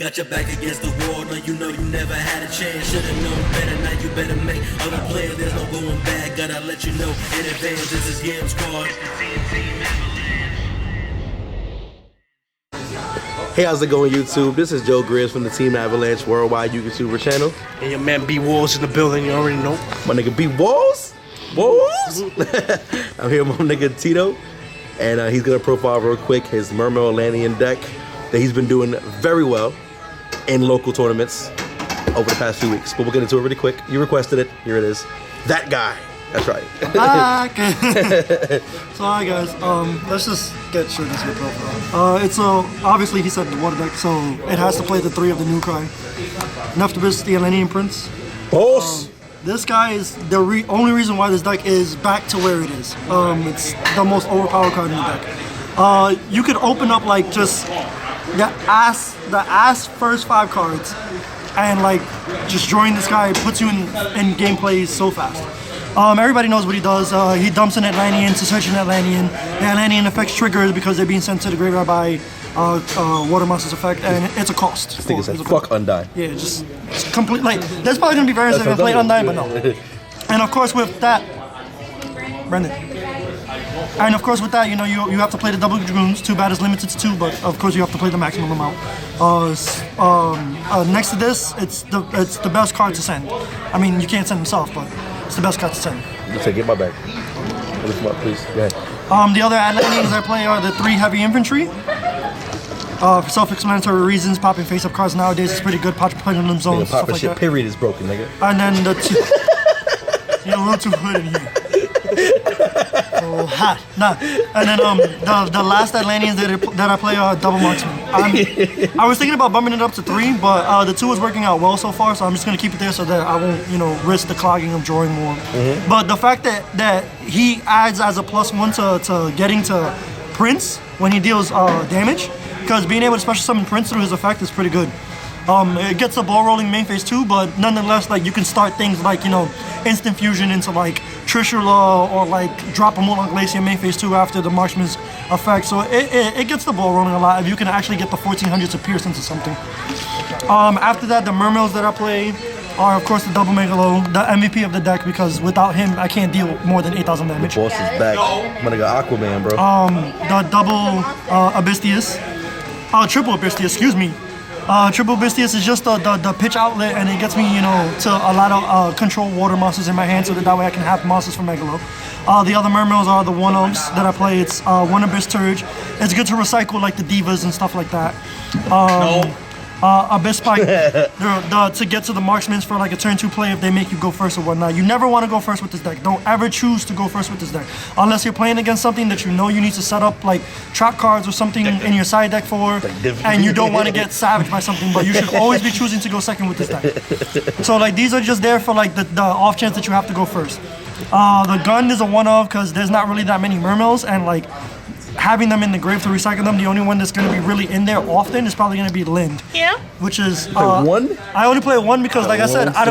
Got your back against the wall, no, you know you never had a chance. Should've known better, now you better make other plans. There's no going back, gotta let you know in advance. This is Game Squad. Hey, how's it going, YouTube? This is Joe Grizz from the Team Avalanche Worldwide YouTuber channel. And your man B Walls in the building, you already know. My nigga B Walls? Walls? I'm here with my nigga Tito, and he's gonna profile real quick his Mermail Atlantean deck that he's been doing very well in local tournaments over the past few weeks. But we'll get into it really quick. You requested it. Here it is. That guy. That's right. So hi guys, let's just get straight into the profile. It's obviously he said the water deck, so it has to play the 3 of the new cry. Nephthybis, the Atlantean Prince. Boss! This guy is the only reason why this deck is back to where it is. It's the most overpowered card in the deck. You could open up like just the ass first 5 cards, and like just drawing this guy puts you in gameplay so fast. Everybody knows what he does. He dumps an Atlantean to search an Atlantean. The Atlantean effects triggers because they're being sent to the graveyard by Water Monster's effect, and it's a cost. This nigga said fuck Undyne. Yeah, just complete. Like, there's probably gonna be variants that are gonna play Undyne, but no. And of course with that, Brendan. And of course with that, you know, you have to play the double Dragoons. Too bad it's limited to 2, but of course you have to play the maximum amount. Next to this, it's the best card to send. I mean, you can't send himself, but it's the best card to send. You say, get my back. Lift him up, please. Go ahead. The other Atlanteans I play are the 3 heavy infantry. For self-explanatory reasons, popping face-up cards nowadays is pretty good. Pendulum zones, stuff like shit, that. period is broken, nigga. And then the 2... You're a little too hood in here. Oh, hot. Nah. And then the last Atlanteans that I play are double marksman. I was thinking about bumping it up to 3, but the 2 is working out well so far, so I'm just gonna keep it there so that I won't, you know, risk the clogging of drawing more. But the fact that he adds as a +1 to getting to Prince when he deals damage, because being able to special summon Prince through his effect is pretty good. It gets the ball rolling main phase too, but nonetheless, like, you can start things like, you know, instant fusion into like Trishula, or like drop a Mulan Glacier main phase 2 after the marksman's effect. So it gets the ball rolling a lot if you can actually get the 1400 to pierce into something. After that, the Mermails that I play are of course the double MegaCapitalG, the MVP of the deck, because without him I can't deal more than 8,000 damage. The boss is back. I'm gonna go Aquaman, bro. The double Abystius, triple Abystius, excuse me. Triple Abystius is just the pitch outlet, and it gets me, you know, to a lot of control water monsters in my hand, so that way I can have monsters from MegaCapitalG. The other Mermails are the 1-ofs that I play. It's 1 Abyss Turge. It's good to recycle like the Divas and stuff like that. Abyss Spike to get to the marksmans for like a turn 2 play if they make you go first or whatnot. You never want to go first with this deck. Don't ever choose to go first with this deck unless you're playing against something that you know you need to set up like trap cards or something in your side deck for, and you don't want to get savaged by something, but you should always be choosing to go second with this deck. So like these are just there for like the off chance that you have to go first. The gun is a 1-of because there's not really that many Mermails, and like having them in the grave to recycle them, the only one that's going to be really in there often is probably going to be Lind. Yeah. Which is 1? I only play 1 because, like I said, I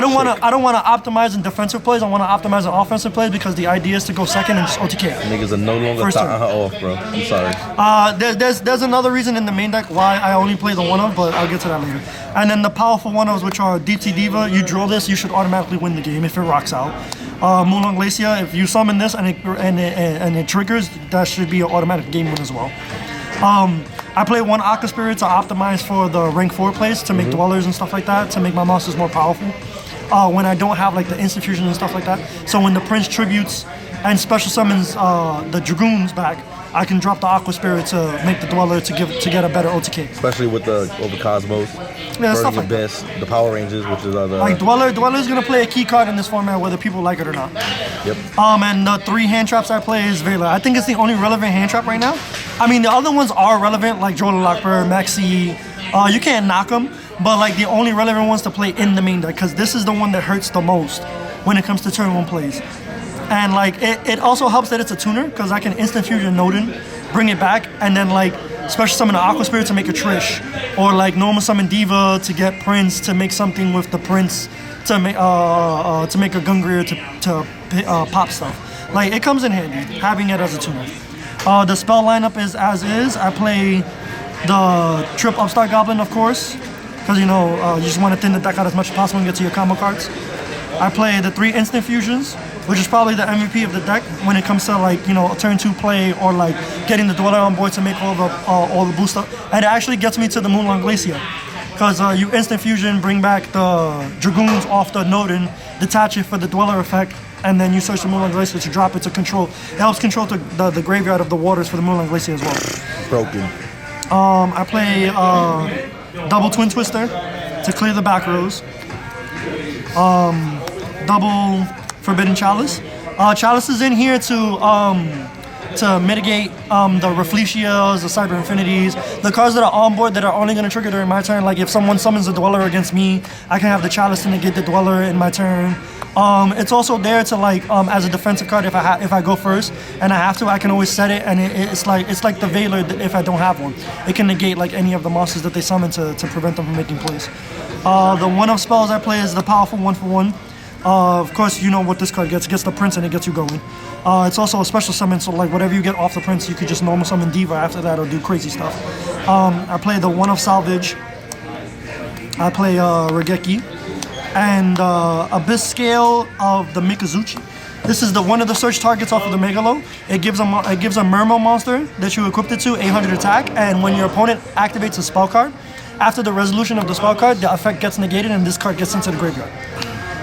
don't want to optimize in defensive plays. I want to optimize in offensive plays because the idea is to go second and just OTK. Niggas are no longer starting her off, bro. I'm sorry. There's another reason in the main deck why I only play the 1-of, but I'll get to that later. And then the powerful 1-ofs, which are Deep Sea Diva. You draw this, you should automatically win the game if it rocks out. Mulan Glacier, if you summon this and it triggers, that should be an automatic game win as well. I play 1 Aqua Spirit to optimize for the rank 4 plays, to make dwellers and stuff like that, to make my monsters more powerful. When I don't have like the instant fusion and stuff like that. So when the Prince tributes and special summons the Dragoons back, I can drop the Aqua Spirit to make the Dweller to get a better OTK. Especially with the Cosmos, stuff like Abyss, the Power Rangers, which is other. Like Dweller's gonna play a key card in this format whether people like it or not. Yep. And the 3 hand traps I play is Vela. I think it's the only relevant hand trap right now. I mean, the other ones are relevant, like Jordan Lockbird, Maxi. You can't knock them, but like the only relevant ones to play in the main deck, because this is the one that hurts the most when it comes to turn 1 plays. And like it also helps that it's a tuner, because I can instant fusion Nodin, bring it back, and then like special summon an Aqua Spirit to make a Trish, or like normal summon Diva to get Prince to make something with the Prince to make a Gungreer to pop stuff. Like, it comes in handy having it as a tuner. The spell lineup is as is. I play the Trip Upstart Goblin, of course, because you know you just want to thin the deck out as much as possible and get to your combo cards. I play the 3 instant fusions, which is probably the MVP of the deck when it comes to like you know a turn 2 play or like getting the Dweller on board to make all the boost up. And it actually gets me to the Moonlight Glacier, because you instant fusion, bring back the Dragoons off the Nodin, detach it for the Dweller effect, and then you search the Moonlight Glacier to drop it to control. It helps control the graveyard of the waters for the Moonlight Glacier as well. Broken. I play double Twin Twister to clear the back rows. Double Forbidden Chalice. Chalice is in here to mitigate the Raffletias, the Cyber Infinities, the cards that are on board that are only going to trigger during my turn. Like if someone summons a Dweller against me, I can have the Chalice to negate the Dweller in my turn. It's also there to like as a defensive card if I go first and I have to, I can always set it, and it's like the Veiler if I don't have one. It can negate like any of the monsters that they summon to prevent them from making plays. The one-off spells I play is the powerful 1-for-1. Of course, you know what this card gets. It gets the Prince and it gets you going. It's also a special summon, so like whatever you get off the Prince, you could just normal summon Diva after that or do crazy stuff. I play the one-off Salvage. I play Regeki. And Abyss Scale of the Mikazuchi. This is one of the search targets off of the Megalo. It gives a Mermail monster that you equipped it to 800 attack, and when your opponent activates a spell card, after the resolution of the spell card, the effect gets negated and this card gets into the graveyard.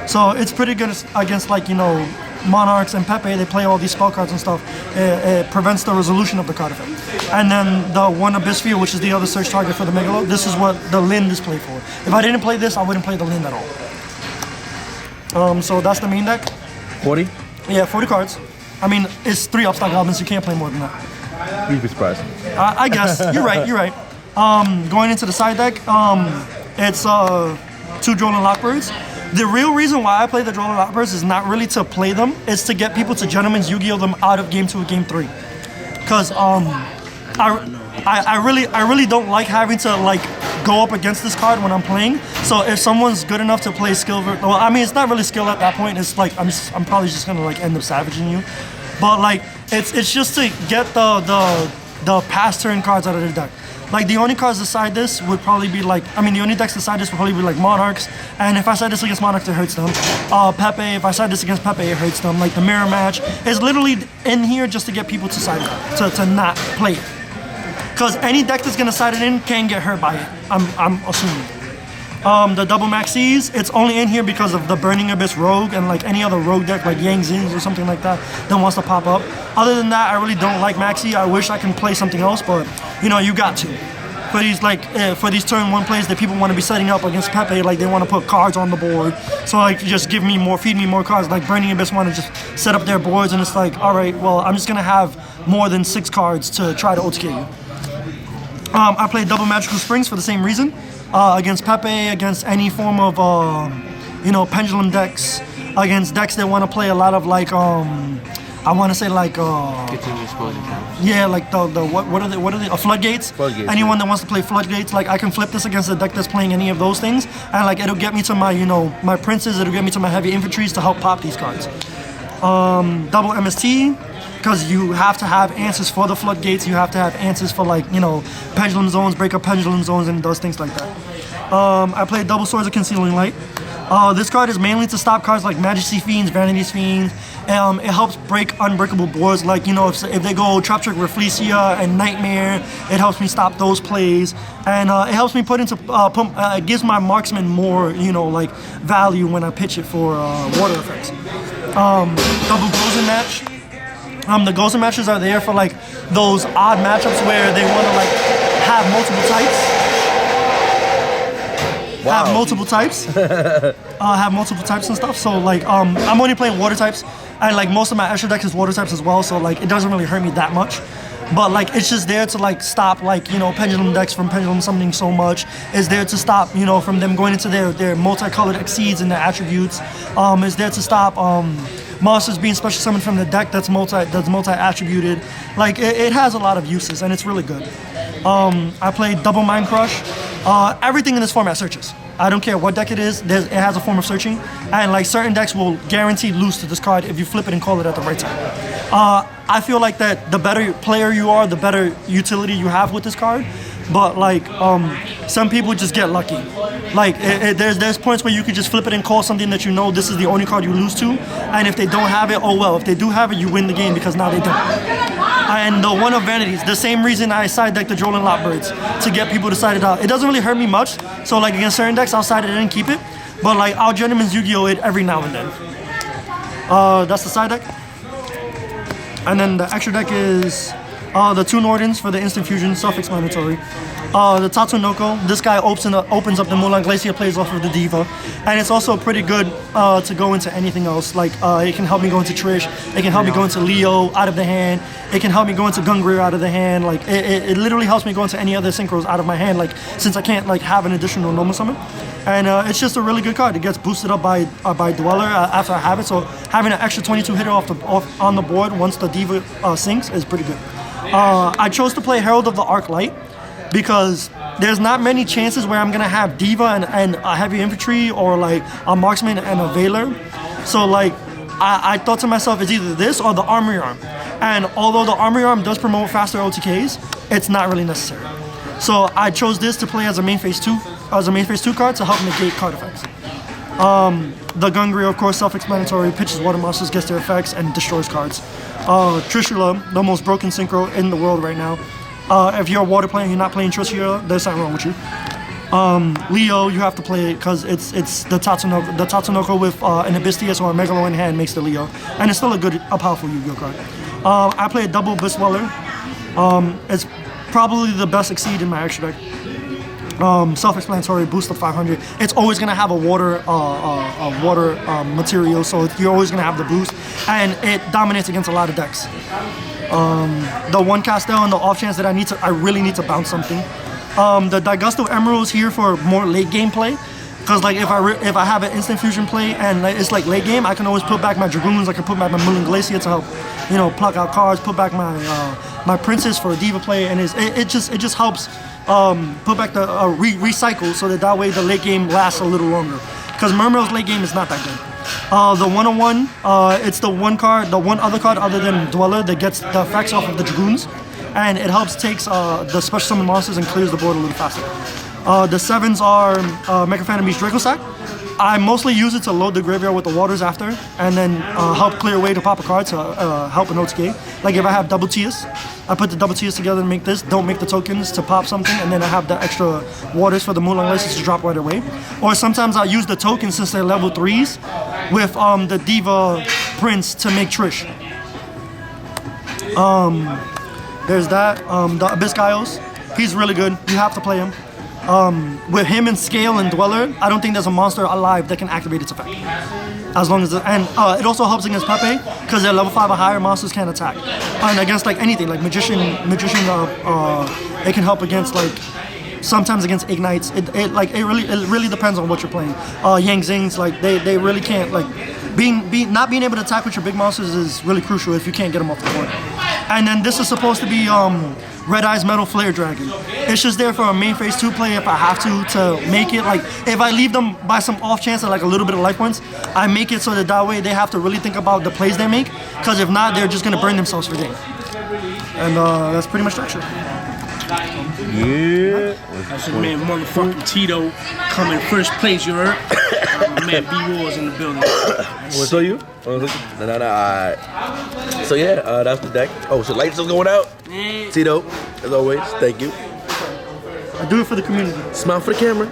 So it's pretty good against like, you know, Monarchs and Pepe. They play all these spell cards and stuff. It prevents the resolution of the card effect. And then the one Abyss Field, which is the other search target for the Megalo, this is what the Lind is played for. If I didn't play this, I wouldn't play the Lind at all. So that's the main deck. 40? Yeah, 40 cards. I mean, it's 3 Upstart Goblins. You can't play more than that. You'd be surprised. I guess. You're right. Going into the side deck, it's 2 Droll and Lockbirds. The real reason why I play the Droll and Lockbirds is not really to play them. It's to get people to Gentleman's Yu-Gi-Oh! Them out of Game 2 and Game 3. Because I really don't like having to like go up against this card when I'm playing. So if someone's good enough to play skill, well, I mean it's not really skill at that point. It's like I'm probably just gonna like end up savaging you. But like it's just to get the past turn cards out of the deck. Like the only cards decide this would probably be like, I mean the only decks decide this would probably be like Monarchs, and if I side this against Monarchs it hurts them. Pepe, if I side this against Pepe it hurts them. Like the mirror match is literally in here just to get people to side it, to not play it. Because any deck that's gonna side it in can get hurt by it, I'm assuming. The double Maxis, it's only in here because of the Burning Abyss Rogue and like any other Rogue deck like Yang Zins or something like that wants to pop up. Other than that, I really don't like Maxi. I wish I can play something else, but you know, you got to. For these turn 1 plays that people want to be setting up against Pepe, like they want to put cards on the board. So like just feed me more cards. Like Burning Abyss want to just set up their boards, and it's like, all right, well I'm just gonna have more than 6 cards to try to OTK you. I play double Magical Springs for the same reason. Against Pepe, against any form of, you know, pendulum decks, against decks that want to play a lot of like, I want to say like, yeah, like what are they? Floodgates. Floodgates. Anyone that wants to play Floodgates, like I can flip this against a deck that's playing any of those things, and like it'll get me to my, you know, my princes. It'll get me to my heavy infantries to help pop these cards. Double MST. Because you have to have answers for the Floodgates, you have to have answers for like, you know, Pendulum Zones, break up Pendulum Zones, and those things like that. I play double Swords of Concealing Light. This card is mainly to stop cards like Majesty Fiends, Vanity's Fiends. It helps break unbreakable boards, like, you know, if they go Trap Trick, Rafflesia, and Nightmare, it helps me stop those plays. And it helps me put into, it gives my marksman more, you know, like, value when I pitch it for water effects. Double Gozen Match. The Gozen matches are there for like those odd matchups where they want to like have multiple types. Wow. Have multiple types and stuff. So like I'm only playing water types, and like most of my extra decks is water types as well. So like it doesn't really hurt me that much. But like it's just there to like stop like, you know, pendulum decks from pendulum summoning so much. It's there to stop, you know, from them going into their multicolored exceeds and their attributes. It's there to stop monsters being special summoned from the deck that's multi-attributed. Like it has a lot of uses and it's really good. I play double Mind Crush. Everything in this format searches. I don't care what deck it is, it has a form of searching, and like certain decks will guarantee lose to this card if you flip it and call it at the right time. I feel like that the better player you are, the better utility you have with this card. but like some people just get lucky. Like there's points where you could just flip it and call something that you know this is the only card you lose to, and if they don't have it, oh well. If they do have it, you win the game because now they don't. And the one of vanities, the same reason I side deck the Jolin Lotbirds to get people to side it out. It doesn't really hurt me much, so like against certain decks I'll side it and keep it, but like I'll Gentleman's Yu-Gi-Oh it every now and then. That's the side deck. And then the extra deck is the two Nordens for the instant fusion, self-explanatory. The Tatsunoko, this guy opens up the Mulan Glacier, plays off of the Diva. And it's also pretty good to go into anything else. Like, it can help me go into Trish, it can help me go into Leo out of the hand, it can help me go into Gungrir out of the hand. Like, it literally helps me go into any other synchros out of my hand, like, since I can't, like, have an additional normal summon. And it's just a really good card. It gets boosted up by Dweller after I have it, so having an extra 22 hitter off on the board once the Diva sinks is pretty good. I chose to play Herald of the Arc Light because there's not many chances where I'm gonna have Diva and a heavy infantry or like a marksman and a Veiler. So like I thought to myself, it's either this or the Armory Arm. And although the Armory Arm does promote faster OTKs, it's not really necessary. So I chose this to play as a main phase 2 card to help negate card effects. The Gungrir, of course, self-explanatory, pitches water monsters, gets their effects, and destroys cards. Trishula, the most broken synchro in the world right now. If you're a water player and you're not playing Trishula, there's something wrong with you. Leo, you have to play it because it's the Tatsunoko. The Tatsunoko with an Abystius or a Megalo in hand makes the Leo. And it's still a powerful Yu-Gi-Oh card. I play a double Bisweller. It's probably the best Exceed in my extra deck. Self-explanatory, boost of 500. It's always gonna have a water material, so you're always gonna have the boost, and it dominates against a lot of decks. The one Castel and the off chance that I really need to bounce something. The Daigusto Emerald is here for more late game play, because like if I have an instant fusion play and it's like late game, I can always put back my Dragoons. I can put back my Mulan Glacier to help, pluck out cards. Put back my Princess for a Diva play, and it just helps. Put back the recycle so that way the late game lasts a little longer. Because Mermail's late game is not that good. The 101, it's the one other card other than Dweller that gets the effects off of the Dragoons, and it helps takes the special summon monsters and clears the board a little faster. The 7s are Mecha Phantom Beast Draco Sack. I mostly use it to load the graveyard with the waters after, and then help clear away to pop a card to help an OTK. Like if I have double Tias, I put the double Tias together and make this, don't make the tokens to pop something, and then I have the extra waters for the Mulan Glaciers to drop right away. Or sometimes I'll use the tokens since they're level 3s with the Diva Prince to make Trish. There's that. The Abyss, he's really good. You have to play him. With him and Scale and Dweller, I don't think there's a monster alive that can activate its effect. As long as it also helps against Pepe because they're level 5 or higher monsters can't attack. And against like anything, like Magician, it can help against like sometimes against Ignites. It really depends on what you're playing. Yang Zings, like they really can't like not being able to attack with your big monsters is really crucial if you can't get them off the board. And then this is supposed to be Red Eyes Metal Flare Dragon. It's just there for a main phase 2 play if I have to make it. Like if I leave them by some off chance at like a little bit of life points, I make it so that way they have to really think about the plays they make. Because if not, they're just gonna burn themselves for game. And that's pretty much that shit. Yeah. That's your man, motherfucking Tito, coming first place. You heard? My man B-Wars in the building. What's on you? No. Alright. So yeah, that's the deck. Oh, so lights still going out? Yeah. Tito, as always, thank you. I do it for the community. Smile for the camera.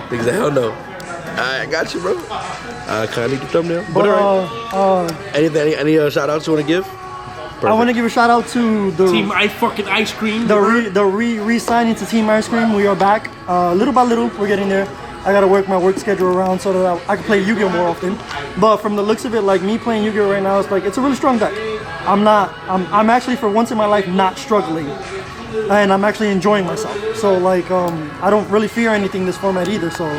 Niggas say hell no. I got you, bro. I kinda need the thumbnail. But alright. Any shout outs you wanna give? Perfect. I want to give a shout out to the Team Ice Cream. The re-signing to Team Ice Cream. We are back. Little by little, we're getting there. I gotta work my work schedule around so that I can play Yu-Gi-Oh more often. But from the looks of it, like me playing Yu-Gi-Oh right now, it's a really strong deck. I'm actually for once in my life not struggling, and I'm actually enjoying myself. So like I don't really fear anything this format either. So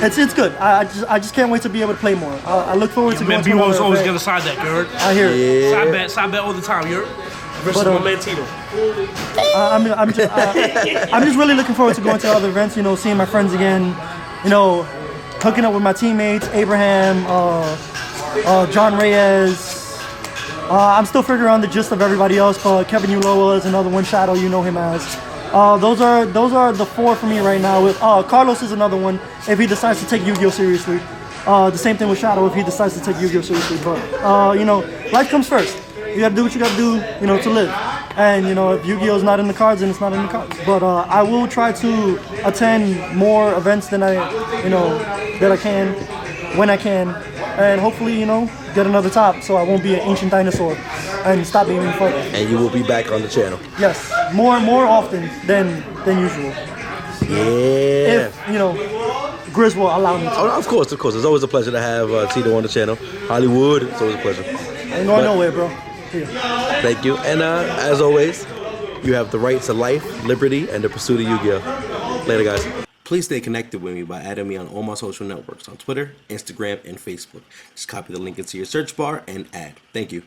it's good. I just can't wait to be able to play more. I look forward to going to another always gonna side deck, you heard? I hear it. Yeah. Side bet all the time, you heard? Versus my man Tito. I'm just really looking forward to going to other events. Seeing my friends again. Hooking up with my teammates, Abraham, John Reyes. I'm still figuring out the gist of everybody else, but Kevin Uloa is another one. Shaddoll, you know him as. Those are the 4 for me right now. With Carlos is another one if he decides to take Yu-Gi-Oh seriously. The same thing with Shaddoll if he decides to take Yu-Gi-Oh seriously. But you know, life comes first. You gotta do what you gotta do, you know, to live. And you know, if Yu-Gi-Oh is not in the cards, then it's not in the cards. But I will try to attend more events than that I can, when I can, and hopefully, you know, get another top so I won't be an ancient dinosaur and stop being further. And you will be back on the channel. Yes, more often than usual. Yeah. If you know, Grizz will allow me to. Oh, of course. It's always a pleasure to have Tito on the channel. Hollywood, it's always a pleasure. Ain't going nowhere, bro. Here. Thank you. And as always, you have the right to life, liberty, and the pursuit of Yu-Gi-Oh. Later, guys. Please stay connected with me by adding me on all my social networks on Twitter, Instagram, and Facebook. Just copy the link into your search bar and add. Thank you.